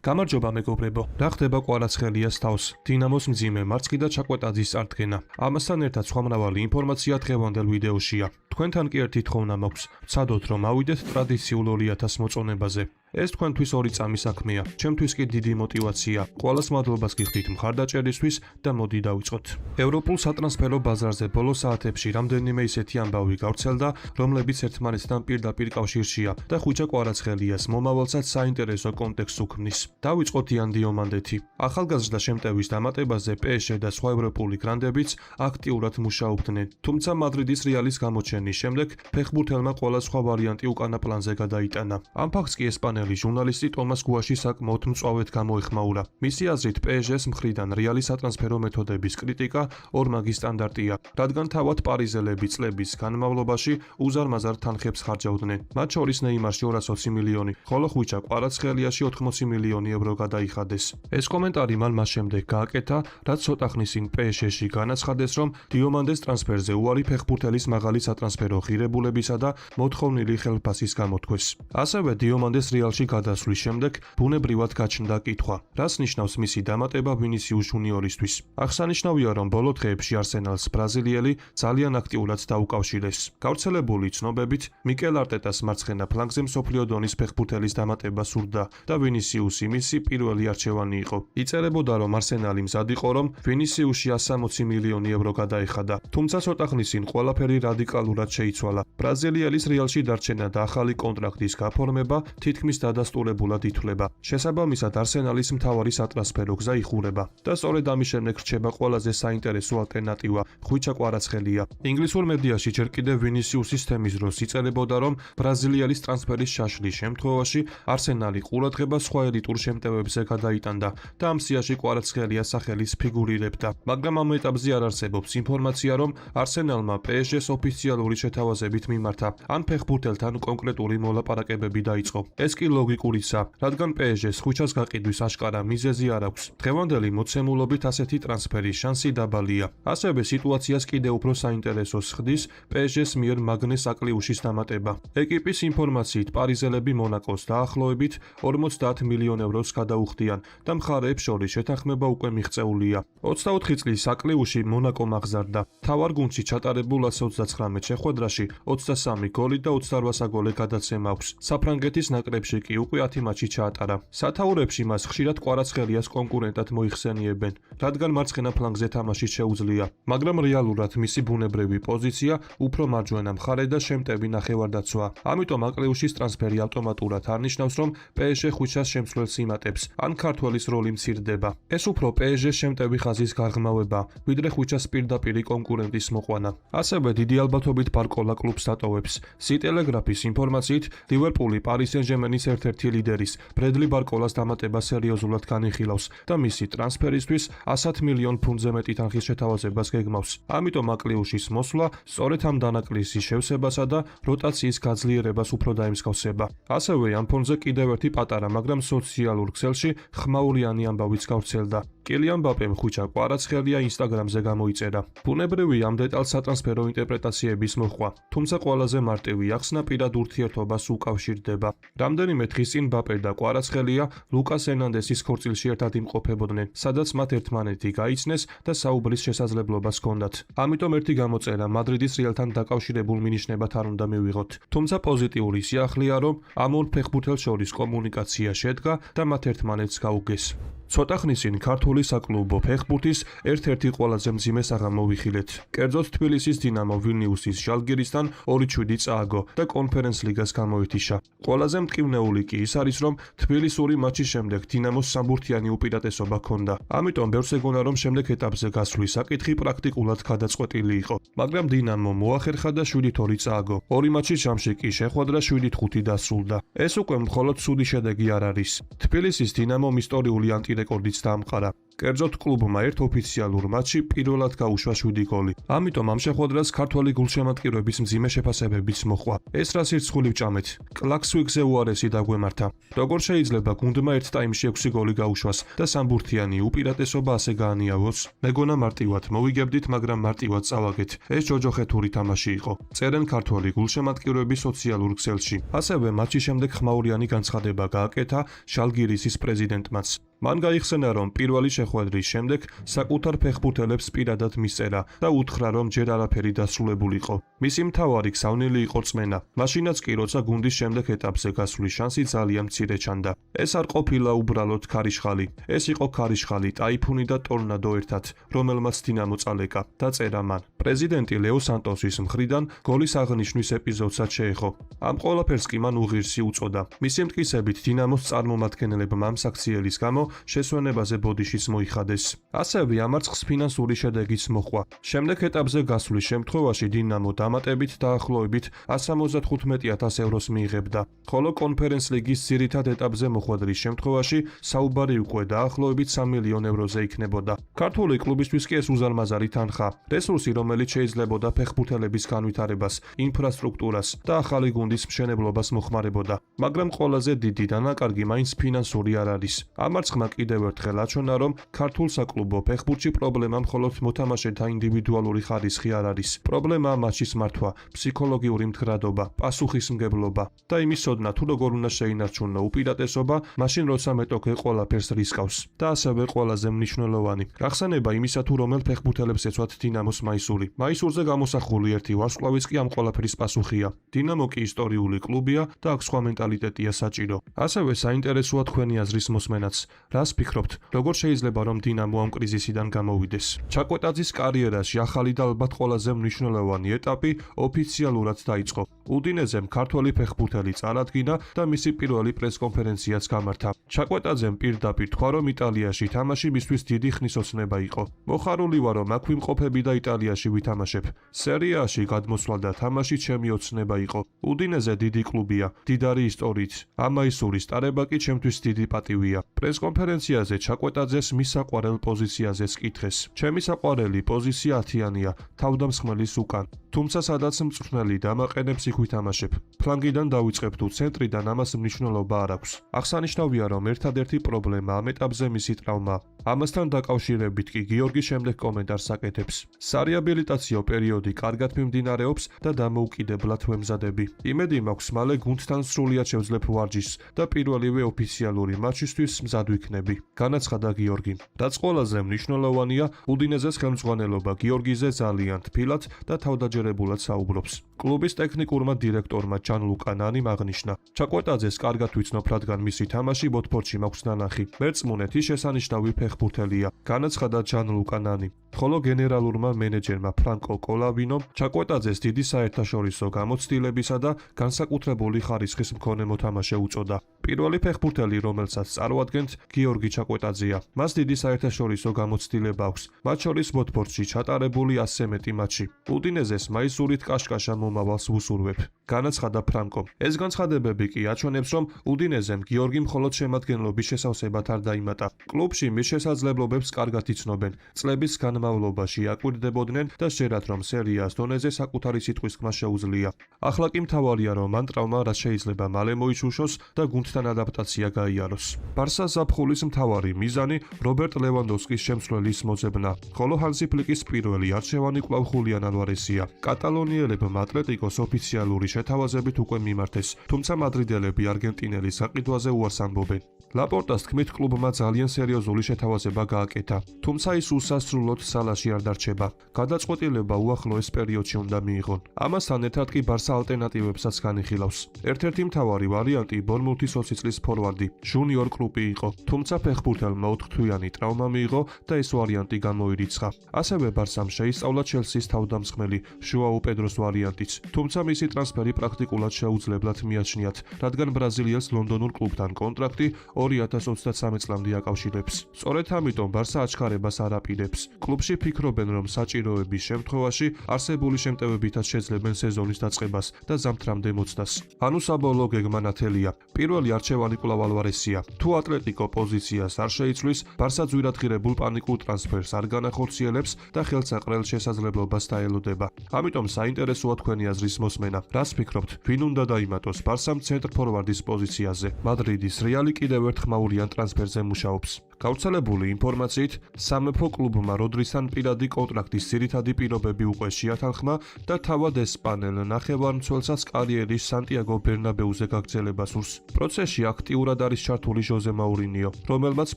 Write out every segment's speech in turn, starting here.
გამარჯობა მეგობრებო, რა ხდება კვარაცხელიას თავს, დინამოს მძიმე მარცხი და ჩაკვეტაძის წარდგენა. ამასთან ერთად სხვა მრავალი ინფორმაცია დღევანდელ ვიდეოშია. თქვენთან კი ერთი თხოვნა მაქვს, ვცადოთ რომ ავიდეთ ტრადიციულ 2000 მოწონებაზე. ეს თქვენთვის ორი წამი საქმეა, ჩემთვის კი დიდი мотиваცია. ყველას მადლობას გიხდით მხარდაჭერისთვის და მოდი დავიწყოთ. ევროპულ სატრანსფერო ბაზარზე ბოლო საათებში რამდენიმე ისეთი ამბავი გავრცელდა, რომლებიც ერთმანეთთან პირდაპირ კავშირშია და ხვიჩა კვარაცხელიას მომავალსაც საინტერესო კონტექსტს უქმნის. დავიწყოთ იან დიომანდეთი. ახალგაზრდა შემტევის დამატებაზე PSG და სხვა ევროპული გრანდებიც აქტიურად მუშაობდნენ, თუმცა მადრიდის რეალის გამოჩენის შემდეგ ფეხბურთელმა ყველა სხვა ვარიანტი უკანა პლანზე გადაიტანა. ამ ფაქტს კი ესპანელი ჟურნალისტი ტომას გუაში საკმაოდ მწვავედ გამოეხმაურა. მისი აზრით PSG-ს მხრიდან რეალის სატრანსფერო მეთოდების კრიტიკა ორმაგი სტანდარტია, რადგან თავად პარიზელები წლების განმავლობაში უზარმაზარ თანხებს ხარჯავდნენ. მათ შორის ნეიმარში 220 მილიონი, ხოლო ხვიჩა კვარაცხელიაში 80 მილიონი ევრო გადაიხადეს. ეს კომენტარი მან მას შემდეგ გააკეთა, რაც ცოტა ხნის წინ PSG-ში განაცხადეს, რომ დიომანდეს ტრანსფერზე უარი ფეხბურთელის მაღალი სატრანსფერო ღირებულებისა და მოთხოვნილი ხელფასის გამოთქვეს. ასევე დიომანდეს რეალში გადასვლის შემდეგ ბუნებრივად გაჩნდა კითხვა, რას ნიშნავს მისი დამატება ვინისიუს ჟუნიორისთვის. აღსანიშნავია, რომ ბოლო დღეებში არსენალს ბრაზილიელი ძალიან აქტიურად დაუკავშირეს. გავრცელებული ცნობებით, მიკელ არტეტას მარცხენა ფლანგზე მსოფლიო დონის ფეხბურთელის დამატება სურდა და ვინისიუსი მისი პირველი არჩევანი იყო. იწერებოდა, რომ არსენალი მზად იყო, რომ ვინისიუსში 160 მილიონი ევრო გადაეხადა, თუმცა ცოტა ხნის წინ ყველაფერი რადიკალურად შეიცვალა. ბრაზილielis რეალში დარჩენა და ახალი კონტრაქტის გაფორმება თითქმის დადასტურებულად ითვლება. შესაბამისად, არსენალის მთავარი სატრანსფერო გზა იხურება და სწორედ ამის შემდეგ რჩება ყველაზე საინტერესო ალტერნატივა ხვიჩა კვარაცხელია. ინგლისურ მედიაში ჯერ კიდევ ვინისიუსის თემის დროს იწერებოდა, რომ ბრაზილielis ტრანსფერის შაშლის შემთხვევაში არსენალი ყურადღება სხვა ელიტურ შემტევებზე გადაიტანდა და ამ სიაში კვარაცხელიას სახელის ფიგურირებდა. მაგრამ ამ ეტაპზე არ არსებობს ინფორმაცია, რომ არსენალმა PSG-ს ოფიციალური შეთავაზებით მიმართა, ან ფეხბურთელთან კონკრეტული მოლაპარაკებები დაიწყო. ეს კი ლოგიკურიცა, რადგან PSG-ს ხვიჩას გაყიდვის აშკარა მიზეზი არ აქვს. დღევანდელი მოცემულობით ასეთი ტრანსფერის შანსი დაბალია. ასევე სიტუაციას კიდევ უფრო საინტერესოს ხდის PSG-ს მიერ მაგნეს აკლიუშის დამატება. ეკიპის ინფორმაციით პარიზელები მონაკოს დაახლოებით 50 მილიონ ევროს გადაუხდიან და მხარეებს შორის შეთანხმება უკვე მიღწეულია. 24 წლის აკლიუში მონაკომ აღზარდა. თავარ გუნდში ჩატარებულ 129 შეხვედრაში 23 გოლი და 28 საგოლე გადაცემა აქვს. საფრანგეთის ნაკრებში კი უკვე 10 მატჩი ჩაატარა. სათაურებში მას ხშირად კვარაცხელიას კონკურენტად მოიხსენიებენ, რადგან მარცხენა ფლანგზე თამაში შეუძლია, მაგრამ რეალურად მისი ბუნებრივი პოზიცია უფრო მარჯვენა მხარე და შემტევი ნახევარდაცვაა. ამიტომ აკლიუშის ტრანსფერი ავტომატურად არ ნიშნავს, რომ PSG ხვიჩას შემცვლელს იმატებს, ან ქართველის როლი მცირდება. ეს უფრო PSG-ს შემტევი ხაზის გაღრმავება, ვიდრე ხვიჩას პირდაპირი კონკურენტის მოყვანა. ასევე დიდი ალბათობით ბარკოლა კლუბს დატოვებს. სიტელეგრაფის ინფორმაციით, ლივერპული პარი სენ-ჟერმენის ერთ-ერთი ლიდერის ბრედლი ბარკოლას დამატება სერიოზულად განიხილავს და მისი ტრანსფერისთვის 100 მილიონ ფუნტზე მეტი თანხის შეთავაზებას გეგმავს. ამიტომ აკლიუშის მოსვლა სწორედ ამ დანაკლისის შევსებასა და როტაციის გაძლიერებას უფრო დაემსგავსება. ასევე ამ ფონზე კიდევ ერთი პატარა, მაგრამ სოციალურ ქსელში ხმაურიანი ამბავიც გავრცელდა. კილიან მბაპემ ხვიჩა კვარაცხელია ინსტაგრამზე გამოიწერა. ბუნებრივია ამ დეტალს სატრანსფერო ინტერპრეტაციების მოჰყვა, თუმცა ყველაზე მარტივი ახსნა პირად ურთიერთობას უკავშირდება. რამდენიმე დღის წინ მბაპე და კვარაცხელია ლუკას ერნანდესის ქორწილში ერთად იმყოფებოდნენ, სადაც მათ ერთმანეთი გაიცნეს და საუბრის შესაძლებლობას ჰქონდათ. ამიტომ ერთი გამოწერა მადრიდის რეალთან დაკავშირებულ მინიშნებად არ უნდა მივიღოთ. თუმცა პოზიტიური სიახლეა, რომ ამ ორ ფეხბურთელს შორის კომუნიკაცია შედგა და მათ ერთმანეთს გაუგეს. ცოტა ხნის წინ ქართული საკლუბო ფეხბურთის ერთ-ერთი ყველაზე მძიმე საღამო ვიხილეთ. კერძოდ თბილისის დინამო ვილნიუსის ჟალგირისთან 2-7 წააგო და კონფერენს ლიგას გამოეთიშა. ყველაზე მტკივნეული კი ის არის, რომ თბილისური მატჩის შემდეგ დინამოს სამბურთიანი უპირატესობა ჰქონდა. ამიტომ ბევრს ეგონა, რომ შემდეგ ეტაპზე გასვლის საკითხი პრაქტიკულად გადაწყვეტილი იყო. მაგრამ დინამომ მოახერხა და 7-2 წააგო. ორი მატჩის ჯამში კი შეხვედრა 7-5 დასრულდა. ეს უკვე მხოლოდ ცუდი შედეგი არ არის. თბილისის დინამომ ისტორიული ანტირეკორდიც დაამყარა. კერძოდ კლუბმა ერთ ოფიციალურ მატჩში პირველად გაუშვა 7 გოლი. ამიტომ ამ შეხვედრას ქართველი გულშემატკივრების მძიმე შეფასებებიც მოჰყვა. ეს რა სირცხული ვჭამეთ. კლაქსვიგზე უარესი დაგვემართა. როგორ შეიძლება გუნდმა ერთ ტაიმში 6 გოლი გაუშვას და სამბურთიანი უპირატესობა ასე გაანიავოს? მეგონა მარტივად მოვიგებდით, მაგრამ მარტივად წავაგეთ. ეს ჯოჯოხეთური თამაში იყო. წერენ ქართველი გულშემატკივრების სოციალურ ქსელში. ასევე მატჩის შემდეგ ხმაურიანი განცხადება გააკეთა შალგირისის პრეზიდენტმაც. მან გაიხსენა, რომ პირველი შეხვედრის შემდეგ საკუთარ ფეხბურთელებს პირადად მისწერა და უთხრა, რომ ჯერ არაფერი დასრულებულიყო. მისი მთავარი ქსავნილი იყო რწმენა. მაშინაც კი, როცა გუნდის შემდეგ ეტაპზე გასვლის შანსი ძალიან მცირე ჩანდა. ეს არ ყოფილა უბრალოდ ქარიშხალი. ეს იყო ქარიშხალი, ტაიფუნი და ტორნადო ერთად, რომელმაც დინამო წალეკა. დაწერა მან. პრეზიდენტი ლეო სანტოსის მხრიდან გოლის აღნიშვნის ეპიზოდსაც შეეხო. ამ ყველაფერს კი მან უღირსი უწოდა. მისი მტკიცებით დინამოს წარმომადგენლებმა ამ საქციელის გამო შესვენებაზე ბოდიშიც მოიხადეს. ასევე ამარცხს ფინანსური შედეგიც მოჰყვა. შემდეგ ეტაპზე გასვლის შემთხვევაში დინამო დამატებით დაახლოებით 175,000 ევროს მიიღებდა, ხოლო კონფერენს ლიგის ძირითად ეტაპზე მოხვედრის შემთხვევაში საუბარი უკვე დაახლოებით 3 მილიონ ევროზე იქნებოდა. ქართული კლუბისთვის კი ეს უზარმაზარი თანხა, რესურსი, რომელიც შეიძლებოდა ფეხბურთელების განვითარებას, ინფრასტრუქტურას და ახალი გუნდის მშენებლობას მოხმარებოდა. მაგრამ ყველაზე დიდი დანაკარგი მაინც ფინანსური არ არის. ამარცხმა კიდევ ერთხელ აჩვენა, რომ ქართულ საკლუბო ფეხბურთში პრობლემა მხოლოდ მოთამაშეთა ინდივიდუალური ხარისხი არ არის. პრობლემაა მატჩის მართვა, ფსიქოლოგიური მდგრადობა, პასუხისმგებლობა და იმის ცოდნა, თუ როგორ უნდა შეინარჩუნო უპირატესობა, მაშინ როცა მეტოქე ყველაფერს რისკავს. და ასევე ყველაზე მნიშვნელოვანი, გახსენება იმისა, თუ რომელ ფეხბურთელებს ეცვათ დინამოს მაისური. მაისურზე გამოსახული ერთი ვარსკვლავიც კი ამ ყველაფერის პასუხია. დინამო კი ისტორიული კლუბია და აქ სხვა მენტალიტეტია საჭირო. ასევე საინტერესოა თქვენი აზრის მოსმენაც. რას ფიქრობთ, როგორ შეიძლება რომ დინამო ამ კრიზისიდან გამოვიდეს? ჩაკვეტაძის კარიერაში ახალი და ალბათ ყველაზე მნიშვნელოვანი ეტაპი ოფიციალურად დაიწყო. უდინეზემ ქართველი ფეხბურთელი წარადგინა და მისი პირველი პრესკონფერენციაც გამართა. ჩაკვეტაძემ პირდაპირ თქვა, რომ იტალიაში თამაში მისთვის დიდი ხნის ოცნება იყო. მოხარული ვარ, რომ აქ ვიმყოფები და იტალიაში ვითამაშებ. სერიაში გადმოსვლა და თამაში ჩემი ოცნება იყო. უდინეზე დიდი კლუბია, დიდარი ისტორიით. ამაისურის ტარება კი ჩემთვის დიდი პატივია. პრესკონფერენციაზე ჩაკვეტაძეს მის საყვარელ პოზიციაზეც კითხეს. ჩემი საყვარელი პოზიცია 10-იანია, თავდამსხმელის უკან. თუმცა სადაც მწვრთნელი დამაყენებს, იქ ვითამაშებ. ფლანგიდან დავიწყებ თუ ცენტრიდან, ამას მნიშვნელობა არ აქვს. აღსანიშნავია, რომ ერთადერთი პრობლემა ამ ეტაპზე მისი ტრავმა. ამასთან დაკავშირებით კი გიორგი შემდეგ კომენტარს აკეთებს. სარეაბილიტაციო პერიოდი კარგად მიმდინარეობს და დამოუკიდებლად ვემზადები. იმედი მაქვს, მალე გუნდთან სრულიად შევძლებ ვარჯიშს და პირველივე ოფიციალური მატჩისთვის მზად ვიქნები. განაცხადა გიორგიმ. რაც ყველაზე მნიშვნელოვანია, უდინეზეს ხელმძღვანელობა გიორგიზე ძალიან თბილად და თავდაჯერებულად საუბრობს. კლუბის ტექნიკურმა დირექტორმა ჯანლუკა ნანიმ აღნიშნა. ჩაკვეტაძეს კარგად ვიცნობ, რადგან მისი თამაში ბოთფორდში მაქვს ნანახი. მერწმუნეთ, ის შესანიშნავი ფეხბურთელია, განაცხადა ჯანლუკა ნანი. ხოლო გენერალურმა მენეჯერმა ფრანკო კოლავინომ ჩაკვეტაძეს დიდი საერთაშორისო გამოცდილებისა და განსაკუთრებული ხარისხის მქონე მოთამაშე უწოდა. პირველი ფეხბურთელი, რომელსაც წარმოადგენთ, გიორგი ჩაკვეტაძეა. მას დიდი საერთაშორისო გამოცდილება აქვს, მათ შორის ბოთფორდში ჩატარებული 100 მეტი მატჩი. უდინეზეს მაისურით კაშკაშა მომავალს ვუსურვებ, განაცხადა ფრანკომ. ეს განცხადებები კი აჩვენებს, რომ უდინეზემ გიორგი მხოლოდ შემადგენლობის შესავსებად არ დაიმატა. კლუბში მის შესაძლებლობებს კარგად იცნობენ, წლების განმავლობაში აკვირდებოდნენ და შეერათ, რომ სერიას დონეზე საკუთარი სიტყვის ხმა შეუძლია. ახლა კი მთავარია, რომ მან ტრავმა რაც შეიძლება მალე მოიჩუშოს და გუნდთან ადაპტაცია გაიაროს. ბარსას ზაფხულის მთავარი მიზანი რობერტ ლევანდოვსკის შემცვლელის მოძებნა, ხოლო ჰანსი ფლიკის პირველი არჩევანი კვლავ ხულიან ალვარესია. კატალონიელებმა ატლეტიკოს ოფიციალური შეთავაზებით უკვე მიმართეს, თუმცა მადრიდელები არგენტინელის საყიდვაზე უარს ამბობენ. ლაპორტას თქმით, კლუბმა ძალიან სერიოზული შეთავაზება გააკეთა, თუმცა ის უსასრულოდ სალაში არ დარჩება. გადაწყვეტილება უახლოეს პერიოდში უნდა მიიღონ. ამასთან ერთად კი ბარსა ალტერნატივებსაც განიხილავს. ერთ-ერთი მთავარი ვარიანტი ბორნმუთის 20 წლის ფორვარდი ჟუნიორ კრუპი იყო, თუმცა ფეხბურთელმა 4-თვიანი ტრავმა მიიღო და ეს ვარიანტი გამოირიცხა. ასევე ბარსამ შეისწავლა ჩელსის თავდამსხმელი ჟოაუ პედროს ვარიანტიც, თუმცა მისი ტრანსფერი პრაქტიკულად შეუძლებლად მიაჩნიათ, რადგან ბრაზილიელს ლონდონურ კლუბთან კონტრაქტი 2023 წლამდე აკავშირებს. სწორედ ამიტომ ბარსა აჩქარებას არ აპირებს. კლუბში ფიქრობენ, რომ საჭიროების შემთხვევაში არსებული შემტევებითაც შეძლებენ სეზონის დაწყებას და ზამთრამდე მოცდას. ანუ საბოლოო გეგმა ნათელია. პირველი არჩევანი კვლავ ალვარესია. თუ ატლეტიკო პოზიციას არ შეიცვლის, ბარსა ძვირად ღირებულ პანიკურ ტრანსფერს არ განახორციელებს და ხელსაყრელ შესაძლებლობას დაელოდება. ამიტომ საინტერესოა თქვენი აზრის მოსმენა. რას ფიქრობთ, ვინ უნდა დაიმატოს ბარსამ ცენტრფორვარდის პოზიციაზე? მადრიდის რეალი კიდევ ერთ ხმაურიან ტრანსფერზე მუშაობს. გავრცელებული ინფორმაციით, სამეფო კლუბმა როდრისთან პირადი კონტრაქტის ძირითადი პირობები უკვე შეათანხმა და თავად ესპანელ ნახევარმცველსაც კარიერის სანტიაგო ბერნაბეუზე გაგრძელება სურს. პროცესში აქტიურად არის ჩართული ჟოზე მაურინიო, რომელმაც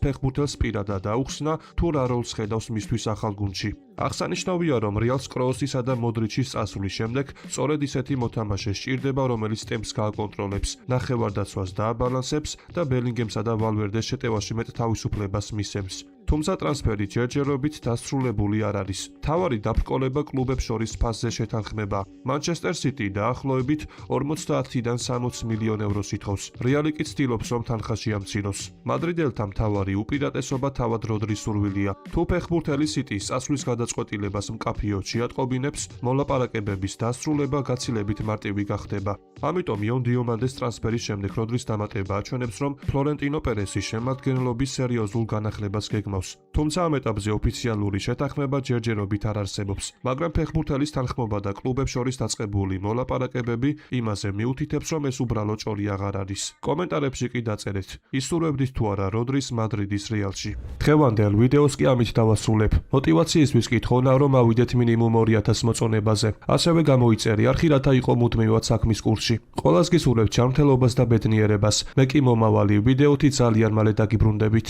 ფეხბურთელს პირადად აუხსნა თუ რა როლს ხედავს მისთვის ახალ გუნდში. აღსანიშნავია, რომ რეალს კროოსისა და მოდრიჩის წასვლის შემდეგ სწორედ ისეთი მოთამაშე სჭირდება, რომელიც ტემპს გააკონტროლებს, ნახევარდაცვას დააბალანსებს და ბელინგემსა და ვალვერდეს შეტევაში მეტ თავისუფლებას მისცემს. თუმცა ტრანსფერი ჯერჯერობით დასრულებული არ არის. მთავარი დაბრკოლება კლუბებს შორის ფასზე შეთანხმება. მანჩესტერ სიტი დაახლოებით 50-დან 60 მილიონ ევროს ითხოვს. რეალი კი ცდილობს, რომ თანხაში ამციროს. მადრიდელთა მთავარი უპირატესობა თავად როდრის სურვილია. თუ ფეხბურთელი სიტის წასვლის გადაწყვეტილებას მკაფიოდ შეატყობინებს, მოლაპარაკებების დასრულება გაცილებით მარტივი გახდება. ამიტომ იონ დიომანდეს ტრანსფერის შემდეგ როდრის დამატება აჩვენებს, რომ ფლორენტინო პერესის შემადგენლობის სერიოზულ განახლებას გეგმავს. თუმცა ამ ეტაპზე ოფიციალური შეთანხმება ჯერჯერობით არ არსებობს, მაგრამ ფეხბურთელის თანხმობა და კლუბებს შორის დაწყებული მოლაპარაკებები იმაზე მიუთითებს, რომ ეს უბრალო ჭორი აღარ არის. კომენტარებში კი დაწერეთ, ისურვებდით თუ არა როდრის მადრიდის რეალში. დღევანდელ ვიდეოს კი ამით დავასრულებ. მოტივაციისთვის კი თხოვნა, რომ ავიდეთ მინიმუმ 2000 მოწონებაზე. ასევე გამოიწერე არხი, რათა იყო მუდმივად საქმის კურსში. ყველას გისურვებთ ჯანმრთელობას და ბედნიერებას. მე კი მომავალი ვიდეოთი ძალიან მალე დაგიბრუნდებით.